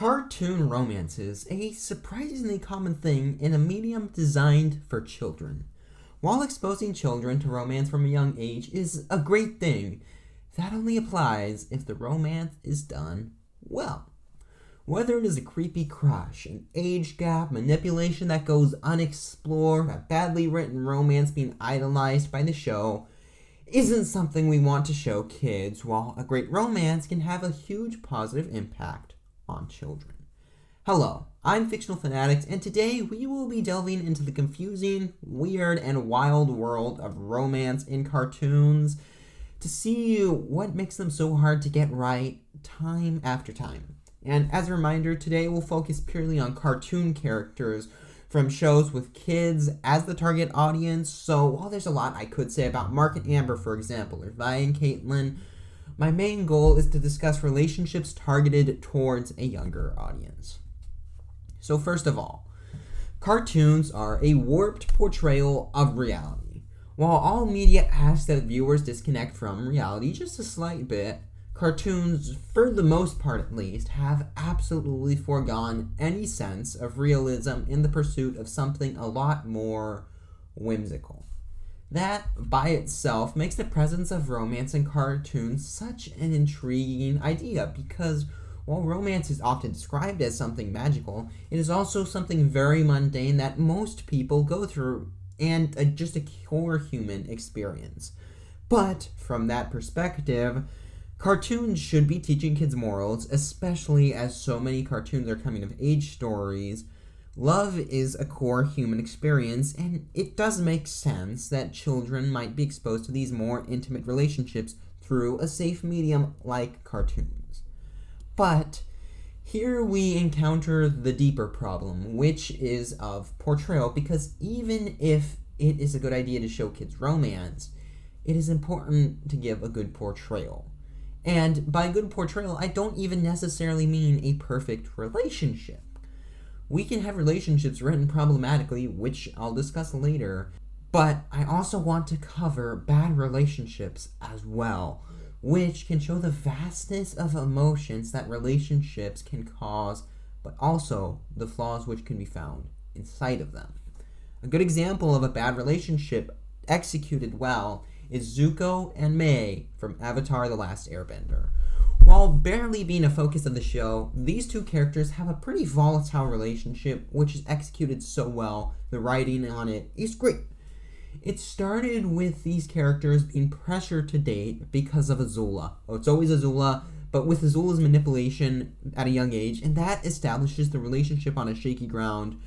Cartoon romances, a surprisingly common thing in a medium designed for children. While exposing children to romance from a young age is a great thing, that only applies if the romance is done well. Whether it is a creepy crush, an age gap, manipulation that goes unexplored, a badly written romance being idolized by the show, isn't something we want to show kids, while a great romance can have a huge positive impact on children. Hello, I'm Fictional Fanatics, and today we will be delving into the confusing, weird, and wild world of romance in cartoons to see what makes them so hard to get right time after time. And as a reminder, today we'll focus purely on cartoon characters from shows with kids as the target audience. So while there's a lot I could say about Mark and Amber, for example, or Vi and Caitlin, my main goal is to discuss relationships targeted towards a younger audience. So first of all, cartoons are a warped portrayal of reality. While all media asks that viewers disconnect from reality just a slight bit, cartoons, for the most part at least, have absolutely foregone any sense of realism in the pursuit of something a lot more whimsical. That, by itself, makes the presence of romance in cartoons such an intriguing idea, because while romance is often described as something magical, it is also something very mundane that most people go through, and just a core human experience. But, from that perspective, cartoons should be teaching kids morals, especially as so many cartoons are coming-of-age stories. Love is a core human experience, and it does make sense that children might be exposed to these more intimate relationships through a safe medium like cartoons. But here we encounter the deeper problem, which is of portrayal, because even if it is a good idea to show kids romance, it is important to give a good portrayal. And by good portrayal, I don't even necessarily mean a perfect relationship. We can have relationships written problematically, which I'll discuss later, but I also want to cover bad relationships as well, which can show the vastness of emotions that relationships can cause, but also the flaws which can be found inside of them. A good example of a bad relationship executed well is Zuko and Mai from Avatar: The Last Airbender. While barely being a focus of the show, these two characters have a pretty volatile relationship, which is executed so well. The writing on it is great. It started with these characters being pressured to date because of Azula. Oh, it's always Azula, but with Azula's manipulation at a young age, and that establishes the relationship on a shaky ground.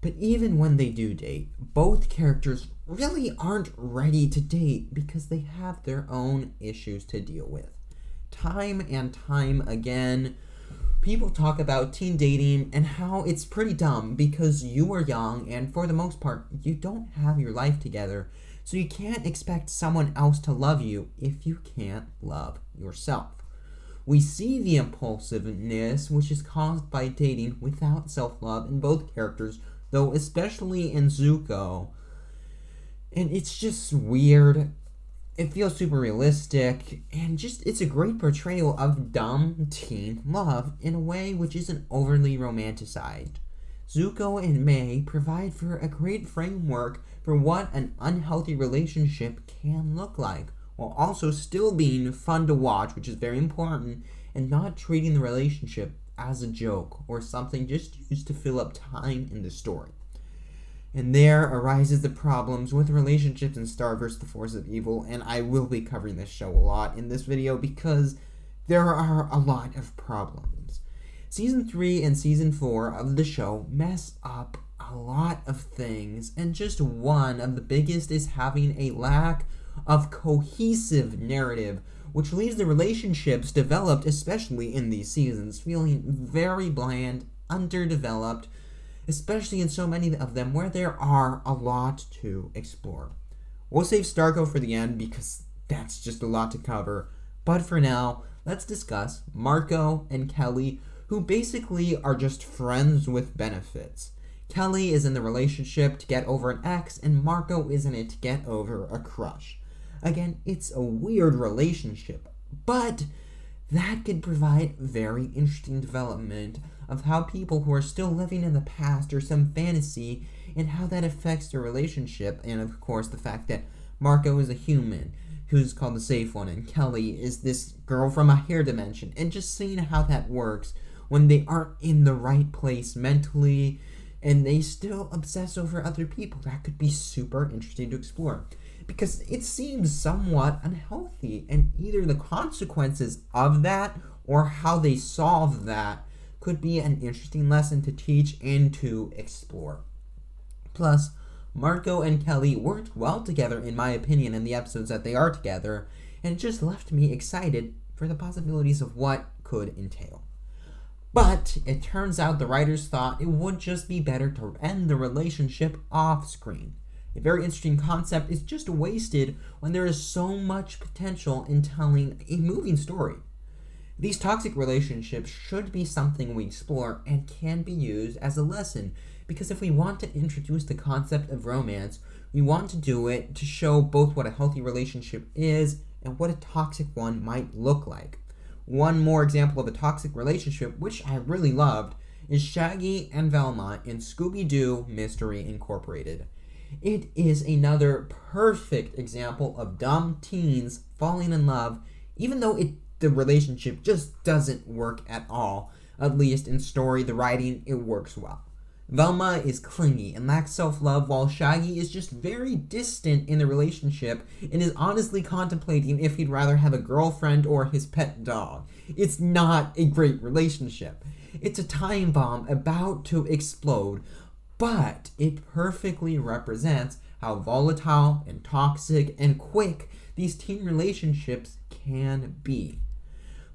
But even when they do date, both characters really aren't ready to date because they have their own issues to deal with. Time and time again, people talk about teen dating and how it's pretty dumb because you are young and for the most part, you don't have your life together, so you can't expect someone else to love you if you can't love yourself. We see the impulsiveness which is caused by dating without self-love in both characters, though especially in Zuko. And it's just weird. It feels super realistic, and it's a great portrayal of dumb teen love in a way which isn't overly romanticized. Zuko and Mai provide for a great framework for what an unhealthy relationship can look like, while also still being fun to watch, which is very important, and not treating the relationship as a joke or something just used to fill up time in the story. And there arises the problems with relationships in Star vs. the Force of Evil, and I will be covering this show a lot in this video because there are a lot of problems. Season 3 and Season 4 of the show mess up a lot of things, and just one of the biggest is having a lack of cohesive narrative, which leaves the relationships developed, especially in these seasons, feeling very bland, underdeveloped, especially in so many of them where there are a lot to explore. We'll save Starco for the end because that's just a lot to cover, but for now, let's discuss Marco and Kelly, who basically are just friends with benefits. Kelly is in the relationship to get over an ex, and Marco is in it to get over a crush. Again, it's a weird relationship, but That could provide very interesting development of how people who are still living in the past or some fantasy and how that affects their relationship, and of course the fact that Marco is a human who's called the safe one and Kelly is this girl from a hair dimension, and just seeing how that works when they aren't in the right place mentally and they still obsess over other people. That could be super interesting to explore because it seems somewhat unhealthy, and either the consequences of that or how they solve that could be an interesting lesson to teach and to explore. Plus, Marco and Kelly worked well together, in my opinion, in the episodes that they are together, and it just left me excited for the possibilities of what could entail. But it turns out the writers thought it would just be better to end the relationship off screen. A very interesting concept is just wasted when there is so much potential in telling a moving story. These toxic relationships should be something we explore and can be used as a lesson, because if we want to introduce the concept of romance, we want to do it to show both what a healthy relationship is and what a toxic one might look like. One more example of a toxic relationship, which I really loved, is Shaggy and Velma in Scooby-Doo Mystery Incorporated. It is another perfect example of dumb teens falling in love, even though the relationship just doesn't work at all. At least in story, the writing, it works well. Velma is clingy and lacks self-love, while Shaggy is just very distant in the relationship and is honestly contemplating if he'd rather have a girlfriend or his pet dog. It's not a great relationship. It's a time bomb about to explode, but it perfectly represents how volatile and toxic and quick these teen relationships can be.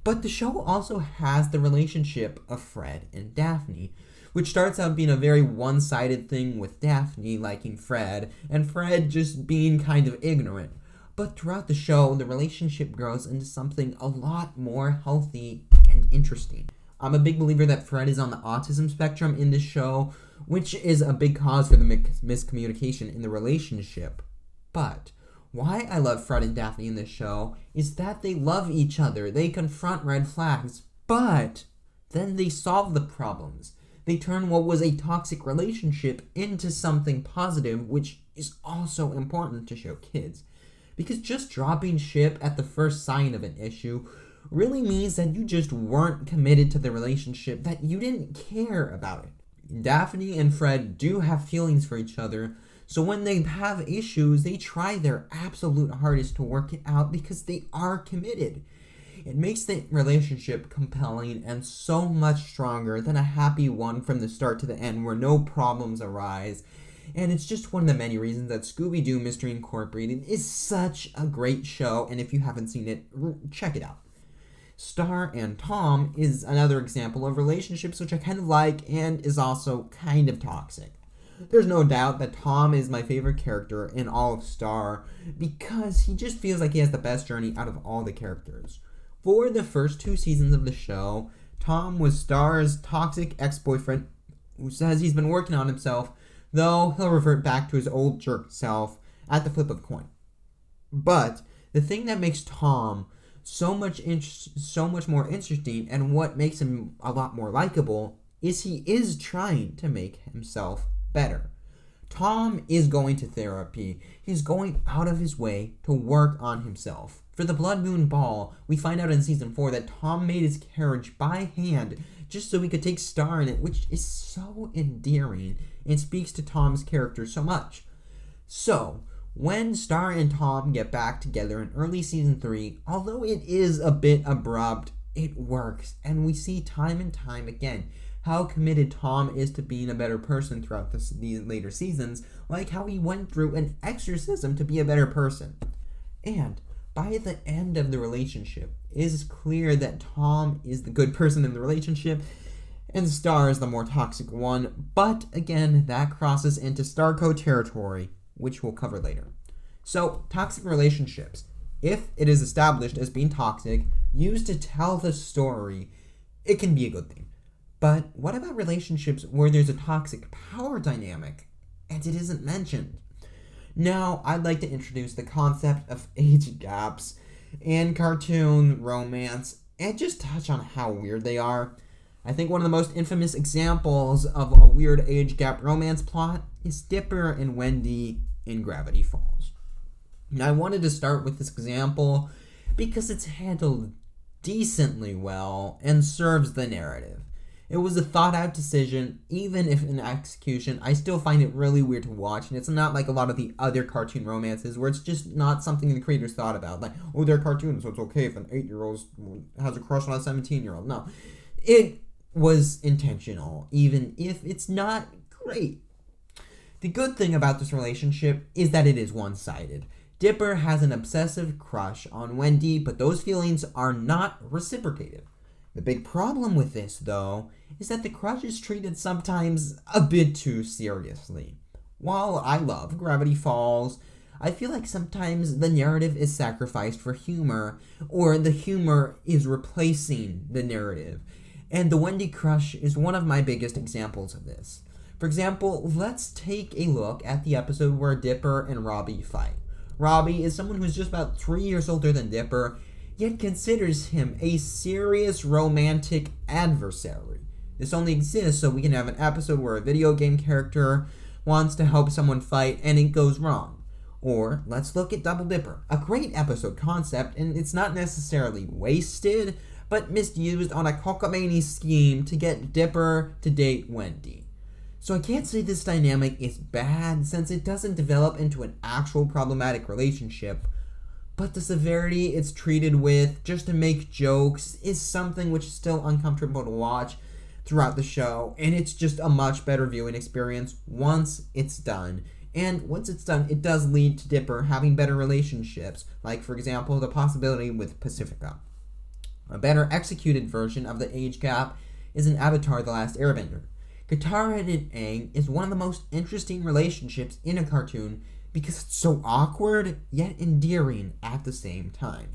But the show also has the relationship of Fred and Daphne, which starts out being a very one-sided thing with Daphne liking Fred, and Fred just being kind of ignorant. But throughout the show, the relationship grows into something a lot more healthy and interesting. I'm a big believer that Fred is on the autism spectrum in this show, which is a big cause for the miscommunication in the relationship. But why I love Fred and Daphne in this show is that they love each other, they confront red flags, but then they solve the problems. They turn what was a toxic relationship into something positive, which is also important to show kids. Because just dropping ship at the first sign of an issue really means that you just weren't committed to the relationship, that you didn't care about it. Daphne and Fred do have feelings for each other, so when they have issues, they try their absolute hardest to work it out because they are committed. It makes the relationship compelling and so much stronger than a happy one from the start to the end where no problems arise. And it's just one of the many reasons that Scooby-Doo Mystery Incorporated is such a great show, and if you haven't seen it, check it out. Star and Tom is another example of relationships which I kind of like and is also kind of toxic. There's no doubt that Tom is my favorite character in all of Star because he just feels like he has the best journey out of all the characters. For the first 2 seasons of the show, Tom was Star's toxic ex-boyfriend who says he's been working on himself, though he'll revert back to his old jerk self at the flip of the coin. But the thing that makes Tom so much more interesting and what makes him a lot more likable is he is trying to make himself better. Tom is going to therapy. He's going out of his way to work on himself. For the Blood Moon Ball, we find out in season 4 that Tom made his carriage by hand just so he could take Star in it, which is so endearing and speaks to Tom's character so much. So, when Star and Tom get back together in early season 3, although it is a bit abrupt, it works, and we see time and time again how committed Tom is to being a better person throughout these later seasons, like how he went through an exorcism to be a better person. And by the end of the relationship, it is clear that Tom is the good person in the relationship, and Star is the more toxic one, but again, that crosses into Starco territory, which we'll cover later. So, toxic relationships, if it is established as being toxic, used to tell the story, it can be a good thing. But what about relationships where there's a toxic power dynamic and it isn't mentioned? Now, I'd like to introduce the concept of age gaps in cartoon romance and just touch on how weird they are. I think one of the most infamous examples of a weird age gap romance plot is Dipper and Wendy in Gravity Falls. Now, I wanted to start with this example because it's handled decently well and serves the narrative. It was a thought-out decision, even if in execution, I still find it really weird to watch, and it's not like a lot of the other cartoon romances where it's just not something the creators thought about. Like, oh, they're cartoons, so it's okay if an 8-year-old has a crush on a 17-year-old. No. It was intentional, even if it's not great. The good thing about this relationship is that it is one-sided. Dipper has an obsessive crush on Wendy, but those feelings are not reciprocated. The big problem with this, though, is that the crush is treated sometimes a bit too seriously. While I love Gravity Falls, I feel like sometimes the narrative is sacrificed for humor, or the humor is replacing the narrative. And the Wendy crush is one of my biggest examples of this. For example, let's take a look at the episode where Dipper and Robbie fight. Robbie is someone who is just about 3 years older than Dipper, yet considers him a serious romantic adversary. This only exists so we can have an episode where a video game character wants to help someone fight and it goes wrong. Or let's look at Double Dipper, a great episode concept, and it's not necessarily wasted, but misused on a cockamamie scheme to get Dipper to date Wendy. So I can't say this dynamic is bad since it doesn't develop into an actual problematic relationship, but the severity it's treated with just to make jokes is something which is still uncomfortable to watch throughout the show, and it's just a much better viewing experience once it's done. And once it's done, it does lead to Dipper having better relationships, like for example the possibility with Pacifica. A better executed version of the age gap is in Avatar: The Last Airbender. Katara and Aang is one of the most interesting relationships in a cartoon because it's so awkward yet endearing at the same time.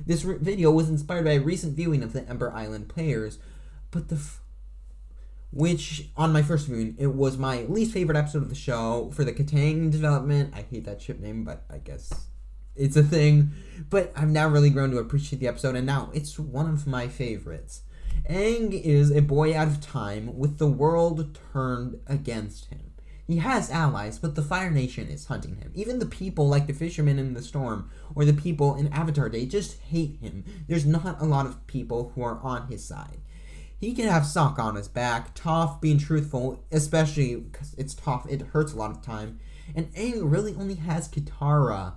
This video was inspired by a recent viewing of the Ember Island Players, but which on my first viewing it was my least favorite episode of the show for the Katang development. I hate that ship name, but I guess it's a thing. But I've now really grown to appreciate the episode, and now it's one of my favorites. Aang is a boy out of time with the world turned against him. He has allies, but the Fire Nation is hunting him. Even the people like the fishermen in the storm or the people in Avatar Day just hate him. There's not a lot of people who are on his side. He can have Sokka on his back, Toph being truthful, especially because it's Toph, it hurts a lot of time, and Aang really only has Katara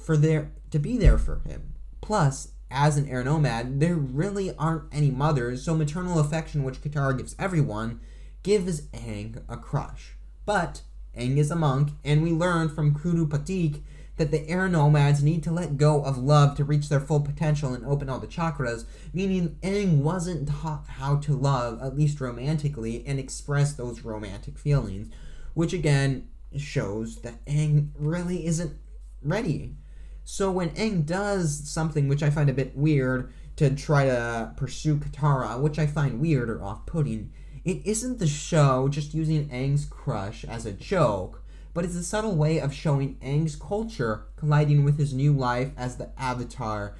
to be there for him. Plus, as an air nomad, there really aren't any mothers, so maternal affection, which Katara gives everyone, gives Aang a crush. But Aang is a monk, and we learned from Kuru Patik that the air nomads need to let go of love to reach their full potential and open all the chakras, meaning Aang wasn't taught how to love, at least romantically, and express those romantic feelings, which again shows that Aang really isn't ready. So when Aang does something which I find a bit weird to try to pursue Katara, which I find weird or off-putting, it isn't the show just using Aang's crush as a joke, but it's a subtle way of showing Aang's culture colliding with his new life as the Avatar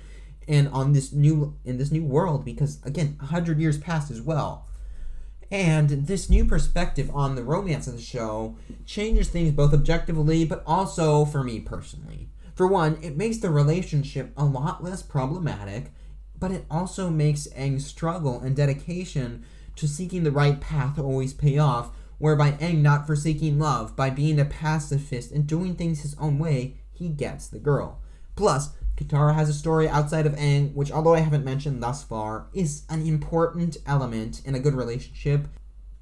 and in this new world, because again, 100 years passed as well. And this new perspective on the romance of the show changes things both objectively but also for me personally. For one, it makes the relationship a lot less problematic, but it also makes Aang's struggle and dedication to seeking the right path always pay off, whereby Aang not forsaking love, by being a pacifist and doing things his own way, he gets the girl. Plus, Katara has a story outside of Aang, which although I haven't mentioned thus far, is an important element in a good relationship.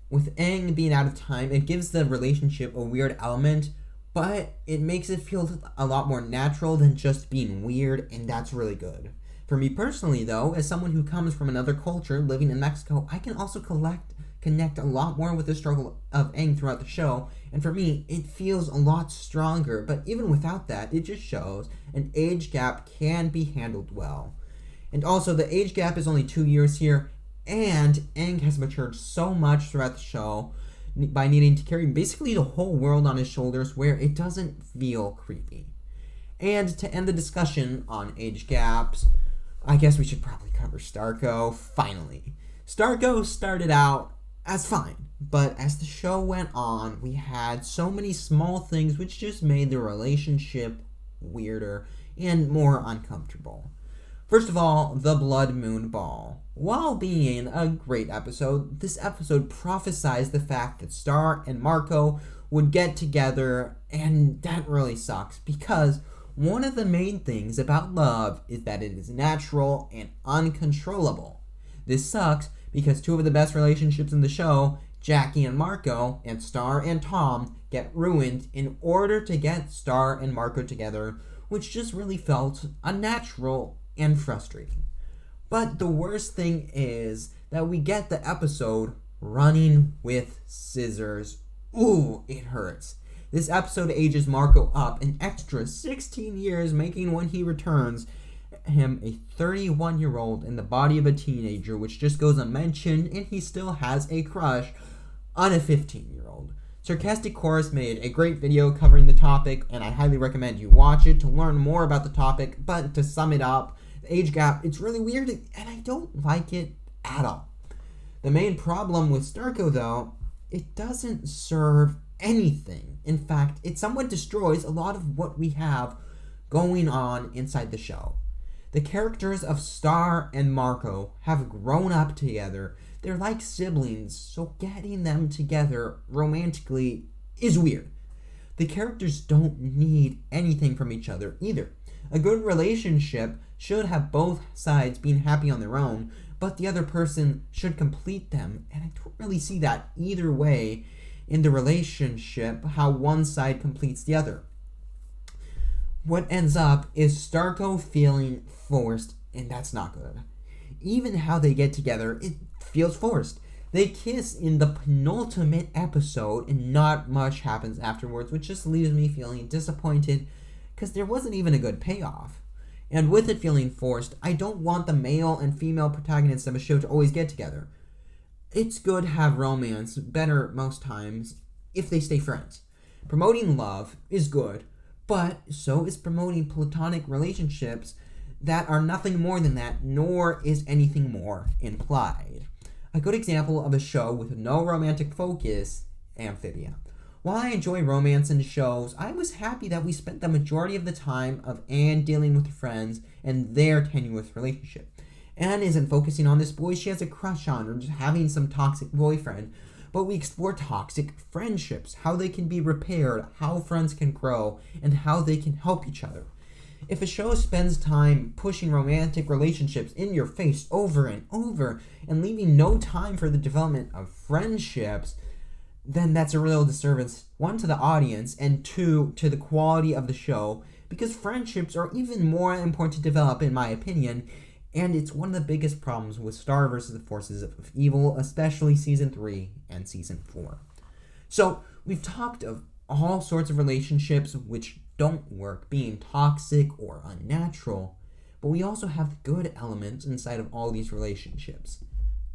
With Aang being out of time, it gives the relationship a weird element, but it makes it feel a lot more natural than just being weird, and that's really good. For me personally, though, as someone who comes from another culture living in Mexico, I can also connect a lot more with the struggle of Aang throughout the show, and for me, it feels a lot stronger, but even without that, it just shows an age gap can be handled well. And also, the age gap is only 2 years here, and Aang has matured so much throughout the show by needing to carry basically the whole world on his shoulders where it doesn't feel creepy. And to end the discussion on age gaps, I guess we should probably cover Starco, finally. Starco started out as fine, but as the show went on, we had so many small things which just made the relationship weirder and more uncomfortable. First of all, the Blood Moon Ball. While being a great episode, this episode prophesied the fact that Star and Marco would get together, and that really sucks because one of the main things about love is that it is natural and uncontrollable. This sucks because two of the best relationships in the show, Jackie and Marco, and Star and Tom, get ruined in order to get Star and Marco together, which just really felt unnatural and frustrating. But the worst thing is that we get the episode running with scissors. Ooh, it hurts. This episode ages Marco up an extra 16 years, making when he returns him a 31-year-old in the body of a teenager, which just goes unmentioned, and he still has a crush on a 15-year-old. Sarcastic Chorus made a great video covering the topic, and I highly recommend you watch it to learn more about the topic, but to sum it up, the age gap, it's really weird, and I don't like it at all. The main problem with Starco, though, it doesn't serve anything. In fact, it somewhat destroys a lot of what we have going on inside the show. The characters of Star and Marco have grown up together. They're like siblings, so getting them together romantically is weird. The characters don't need anything from each other either. A good relationship should have both sides being happy on their own, but the other person should complete them, and I don't really see that either way in the relationship, how one side completes the other. What ends up is Starco feeling forced, and that's not good. Even how they get together, it feels forced. They kiss in the penultimate episode, and not much happens afterwards, which just leaves me feeling disappointed because there wasn't even a good payoff. And with it feeling forced, I don't want the male and female protagonists of a show to always get together. It's good to have romance, better most times, if they stay friends. Promoting love is good, but so is promoting platonic relationships that are nothing more than that, nor is anything more implied. A good example of a show with no romantic focus, Amphibia. While I enjoy romance in shows, I was happy that we spent the majority of the time of Anne dealing with her friends and their tenuous relationship. Anne isn't focusing on this boy she has a crush on or just having some toxic boyfriend, but we explore toxic friendships, how they can be repaired, how friends can grow, and how they can help each other. If a show spends time pushing romantic relationships in your face over and over and leaving no time for the development of friendships, then that's a real disservice, one, to the audience, and two, to the quality of the show, because friendships are even more important to develop, in my opinion, and it's one of the biggest problems with Star vs. the Forces of Evil, especially Season 3 and Season 4. So, we've talked of all sorts of relationships which don't work, being toxic or unnatural, but we also have good elements inside of all these relationships.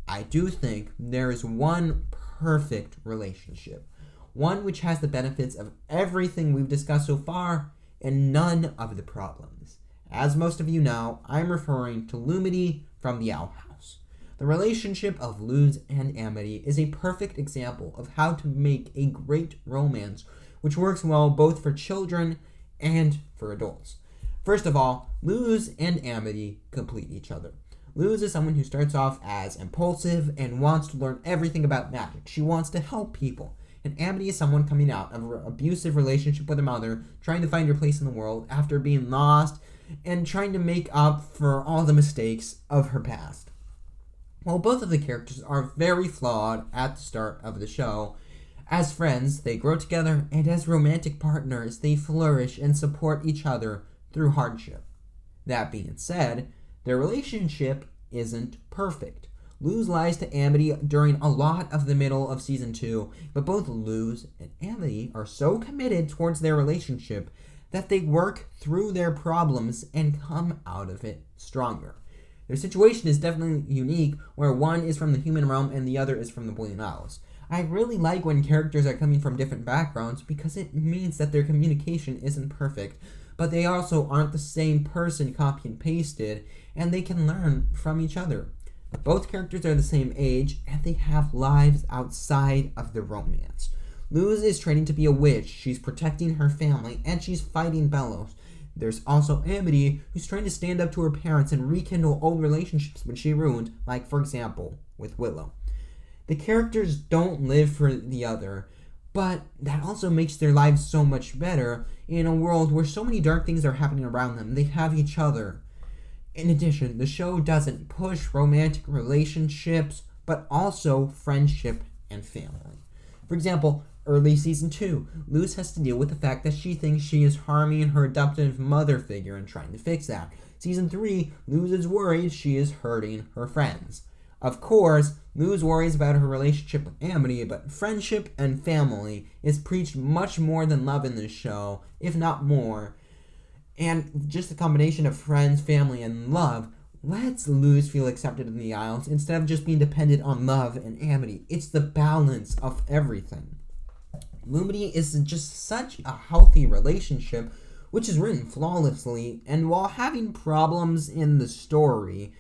I do think there is one perfect relationship, one which has the benefits of everything we've discussed so far and none of the problems. As most of you know, I'm referring to Lumity from the Owl House. The relationship of Luz and Amity is a perfect example of how to make a great romance which works well both for children and for adults. First of all, Luz and Amity complete each other. Luz is someone who starts off as impulsive and wants to learn everything about magic. She wants to help people. And Amity is someone coming out of an abusive relationship with her mother, trying to find her place in the world after being lost, and trying to make up for all the mistakes of her past. While both of the characters are very flawed at the start of the show, as friends, they grow together, and as romantic partners, they flourish and support each other through hardship. That being said, their relationship isn't perfect. Luz lies to Amity during a lot of the middle of Season 2, but both Luz and Amity are so committed towards their relationship that they work through their problems and come out of it stronger. Their situation is definitely unique, where one is from the human realm and the other is from the Borean Isles. I really like when characters are coming from different backgrounds because it means that their communication isn't perfect, but they also aren't the same person copy and pasted, and they can learn from each other. Both characters are the same age, and they have lives outside of the romance. Luz is training to be a witch, she's protecting her family, and she's fighting Bellows. There's also Amity, who's trying to stand up to her parents and rekindle old relationships which she ruined, like, for example, with Willow. The characters don't live for the other, but that also makes their lives so much better. In a world where so many dark things are happening around them, they have each other. In addition, the show doesn't push romantic relationships, but also friendship and family. For example, early season 2, Luz has to deal with the fact that she thinks she is harming her adoptive mother figure and trying to fix that. Season 3, Luz is worried she is hurting her friends. Of course, Luz worries about her relationship with Amity, but friendship and family is preached much more than love in this show, if not more. And just the combination of friends, family, and love lets Luz feel accepted in the Isles instead of just being dependent on love and Amity. It's the balance of everything. Lumity is just such a healthy relationship, which is written flawlessly, and while having problems in the story,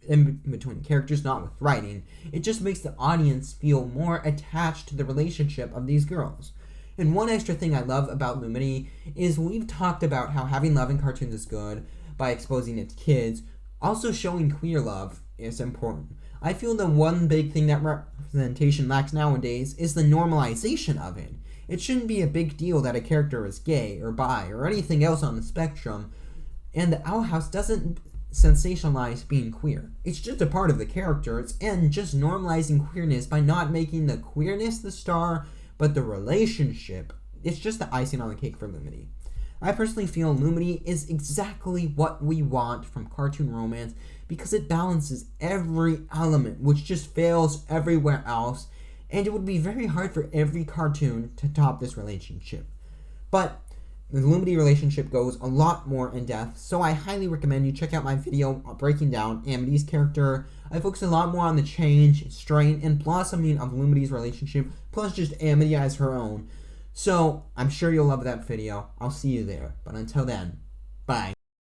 in between characters, not with writing, it just makes the audience feel more attached to the relationship of these girls. And one extra thing I love about Lumity is we've talked about how having love in cartoons is good by exposing it to kids. Also showing queer love is important. I feel the one big thing that representation lacks nowadays is the normalization of it. It shouldn't be a big deal that a character is gay or bi or anything else on the spectrum, and the Owl House doesn't sensationalize being queer. It's just a part of the characters, and just normalizing queerness by not making the queerness the star, but the relationship, it's just the icing on the cake for Lumity. I personally feel Lumity is exactly what we want from cartoon romance because it balances every element which just fails everywhere else, and it would be very hard for every cartoon to top this relationship. But the Lumity relationship goes a lot more in depth, so I highly recommend you check out my video breaking down Amity's character. I focus a lot more on the change, strain, and blossoming of Lumity's relationship, plus just Amity as her own. So, I'm sure you'll love that video. I'll see you there. But until then, bye.